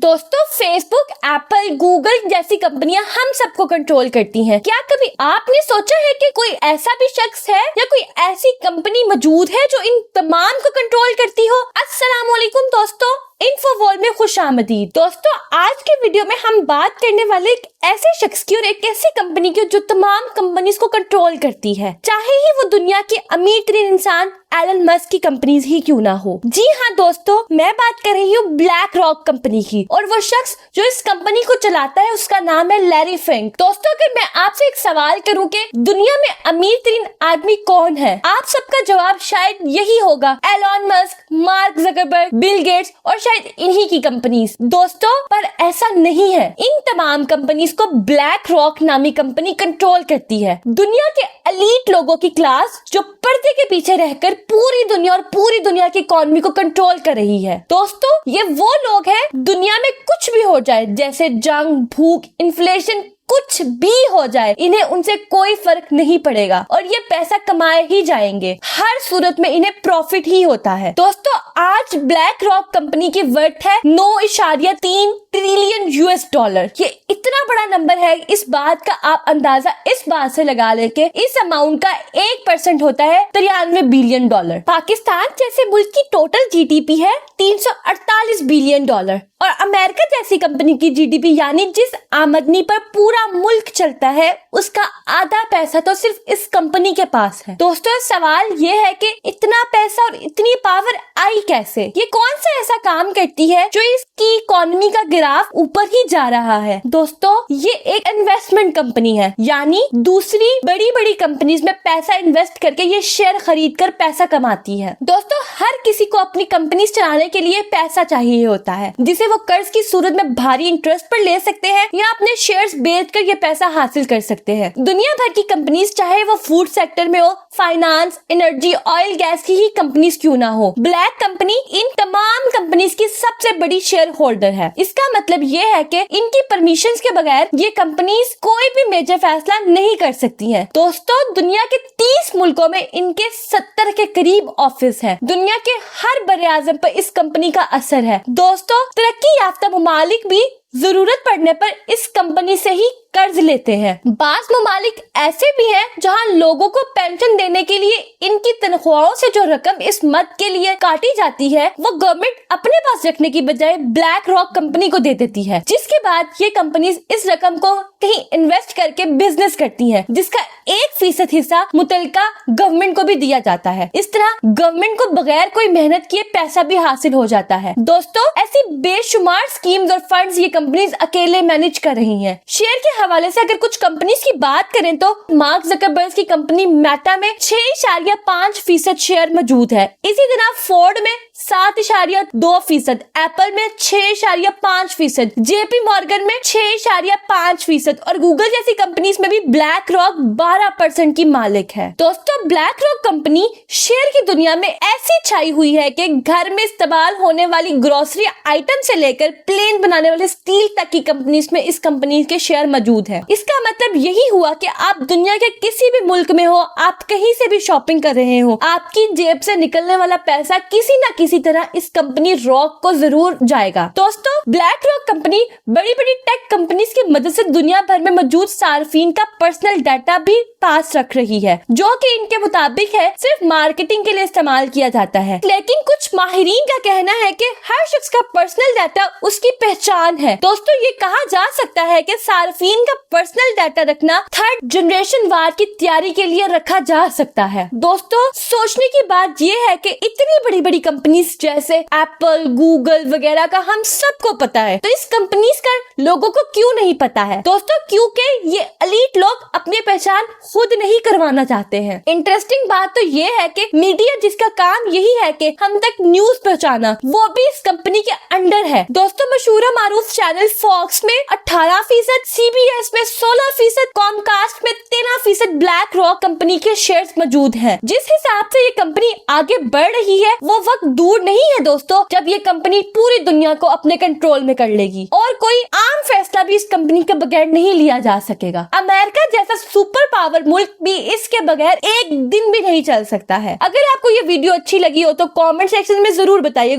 दोस्तों Facebook, Apple, Google जैसी कंपनियां हम सबको कंट्रोल करती हैं। क्या कभी आपने सोचा है कि कोई ऐसा भी शख्स है या कोई ऐसी कंपनी मौजूद है जो इन तमाम को कंट्रोल करती हो? अस्सलाम वालेकुम दोस्तों, इन्फोवर्ल्ड में खुशामदीद। दोस्तों आज के वीडियो में हम बात करने वाले एक ऐसे शख्स की और एक ऐसी कंपनी की जो तमाम कंपनीज को कंट्रोल करती है, चाहे ही वो दुनिया के अमीर तरीन इंसान एलन मस्क की कंपनीज ही क्यों ना हो। जी हाँ दोस्तों, मैं बात कर रही हूँ ब्लैक रॉक कंपनी की, और वो शख्स जो इस कंपनी को चलाता है उसका नाम है लैरी फिंक। दोस्तों अगर मैं आपसे एक सवाल करूँ कि दुनिया में अमीर तरीन आदमी कौन है, आप सबका जवाब शायद यही होगा, Elon Musk, Mark Zuckerberg, Bill Gates और शायद इन्हीं की कंपनीज। दोस्तों पर ऐसा नहीं है, इन तमाम कंपनीज को ब्लैक रॉक नामी कंपनी कंट्रोल करती है। दुनिया के एलीट लोगों की क्लास जो पर्दे के पीछे रहकर पूरी दुनिया और पूरी दुनिया की इकोनॉमी को कंट्रोल कर रही है। दोस्तों ये वो लोग हैं, दुनिया में कुछ भी हो जाए, जैसे जंग, भूख, इन्फ्लेशन, कुछ भी हो जाए, इन्हें उनसे कोई फर्क नहीं पड़ेगा और ये पैसा कमाए ही जाएंगे। हर सूरत में इन्हें प्रॉफिट ही होता है। दोस्तों आज ब्लैक रॉक कंपनी की वर्थ है 9.3 ट्रिलियन यूएस डॉलर। ये इतना बड़ा नंबर है, इस बात का आप अंदाजा इस बात से लगा ले कि इस अमाउंट का 1% होता है 93 बिलियन डॉलर। पाकिस्तान जैसे मुल्क की टोटल जीडीपी है 348 बिलियन डॉलर, और अमेरिका जैसी कंपनी की जीडीपी यानी जिस आमदनी पर पूरा मुल्क चलता है उसका आधा पैसा तो सिर्फ इस कंपनी के पास है। दोस्तों सवाल ये है कि इतना पैसा और इतनी पावर आई कैसे? ये कौन सा ऐसा काम करती है जो इसकी इकोनॉमी का ग्राफ ऊपर ही जा रहा है? दोस्तों ये एक इन्वेस्टमेंट कंपनी है, यानी दूसरी बड़ी बड़ी कंपनीज में पैसा इन्वेस्ट करके ये शेयर खरीद कर पैसा कमाती है। दोस्तों हर किसी को अपनी कंपनी चलाने के लिए पैसा चाहिए होता है, जिसे वो कर्ज की सूरत में भारी इंटरेस्ट पर ले सकते हैं या अपने शेयर्स बेचकर ये पैसा हासिल कर सकते हैं। दुनिया भर की कंपनीज, चाहे वो फूड सेक्टर में हो, फाइनेंस, एनर्जी, ऑयल गैस की ही कंपनीज क्यों ना हो, ब्लैक कंपनी इन तमाम कंपनीज की सबसे बड़ी शेयर होल्डर है। इसका मतलब ये है कि इनकी परमिशन के बगैर ये कंपनीज कोई भी मेजर फैसला नहीं कर सकती हैं। दोस्तों दुनिया के 30 मुल्कों में इनके 70 के करीब ऑफिस है। दुनिया के हर बड़े-आज़म पर इस कंपनी का असर है। दोस्तों तरक्की याफ्ता ममालिक भी जरूरत पड़ने पर इस कंपनी से ही कर्ज लेते हैं। बास ममालिक ऐसे भी हैं जहां लोगों को पेंशन देने के लिए इनकी तनख्वाहों से जो रकम इस मद के लिए काटी जाती है वो गवर्नमेंट अपने पास रखने की बजाय ब्लैक रॉक कंपनी को दे देती है, जिसके बाद ये कंपनीज इस रकम को कहीं इन्वेस्ट करके बिजनेस करती हैं, जिसका 1% हिस्सा मुतलका गवर्नमेंट को भी दिया जाता है। इस तरह गवर्नमेंट को बगैर कोई मेहनत किए पैसा भी हासिल हो जाता है। दोस्तों ऐसी बेशुमार स्कीम्स और फंड्स ये कंपनीज अकेले मैनेज कर रही हैं। शेयर के हवाले से अगर कुछ कंपनीज की बात करें तो मार्क जकरबर्ग की कंपनी मेटा में 6.5% शेयर मौजूद है। इसी तरह फोर्ड में 7.2%, एप्पल में 6.5%, जेपी मॉर्गन में 6.5% और गूगल जैसी कंपनीज में भी ब्लैक रॉक 12% की मालिक है। दोस्तों ब्लैक रॉक कंपनी शेयर की दुनिया में ऐसी छाई हुई है कि घर में इस्तेमाल होने वाली ग्रोसरी आइटम से लेकर प्लेन बनाने वाले स्टील तक की कंपनीज में इस कंपनी के शेयर मौजूद है। इसका मतलब यही हुआ कि आप दुनिया के किसी भी मुल्क में हो, आप कहीं से भी शॉपिंग कर रहे हो, आपकी जेब से निकलने वाला पैसा किसी न किसी तरह इस कंपनी रॉक को जरूर जाएगा। दोस्तों ब्लैक रॉक कंपनी बड़ी बड़ी टेक कंपनीज की मदद से दुनिया भर में मौजूद सार्फिन का पर्सनल डाटा भी पास रख रही है, जो कि इनके मुताबिक है सिर्फ मार्केटिंग के लिए इस्तेमाल किया जाता है। लेकिन कुछ माहिरीन का कहना है कि हर शख्स का पर्सनल डाटा उसकी पहचान है। दोस्तों ये कहा जा सकता है कि सार्फिन का पर्सनल डाटा रखना थर्ड जनरेशन वार की तैयारी के लिए रखा जा सकता है। दोस्तों सोचने की बात ये है कि इतनी बड़ी बड़ी कंपनीज जैसे एप्पल, गूगल वगैरह का हम सबको पता है, तो इस कंपनीज का लोगों को क्यों नहीं पता है? दोस्तों क्योंकि ये एलीट लोग अपनी पहचान खुद नहीं करवाना चाहते हैं। इंटरेस्टिंग बात तो ये है कि मीडिया जिसका काम यही है कि हम तक न्यूज पहुंचाना, वो भी इस कंपनी के अंडर है। दोस्तों मशहूर मारूफ चैनल फॉक्स में 18%, सीबीएस में 16%, कॉमकास्ट में 13% ब्लैक रॉक कंपनी के शेयर्स मौजूद हैं। जिस हिसाब से ये कंपनी आगे बढ़ रही है वो वक्त दूर नहीं है दोस्तों जब ये कंपनी पूरी दुनिया को अपने कंट्रोल में कर लेगी और कोई आम फैसला भी इस कंपनी के बगैर नहीं लिया जा सकेगा। अमेरिका जैसा सुपर पावर मुल्क भी इसके बगैर एक दिन भी नहीं चल सकता है। अगर आपको ये वीडियो अच्छी लगी हो तो कमेंट सेक्शन में जरूर बताइए।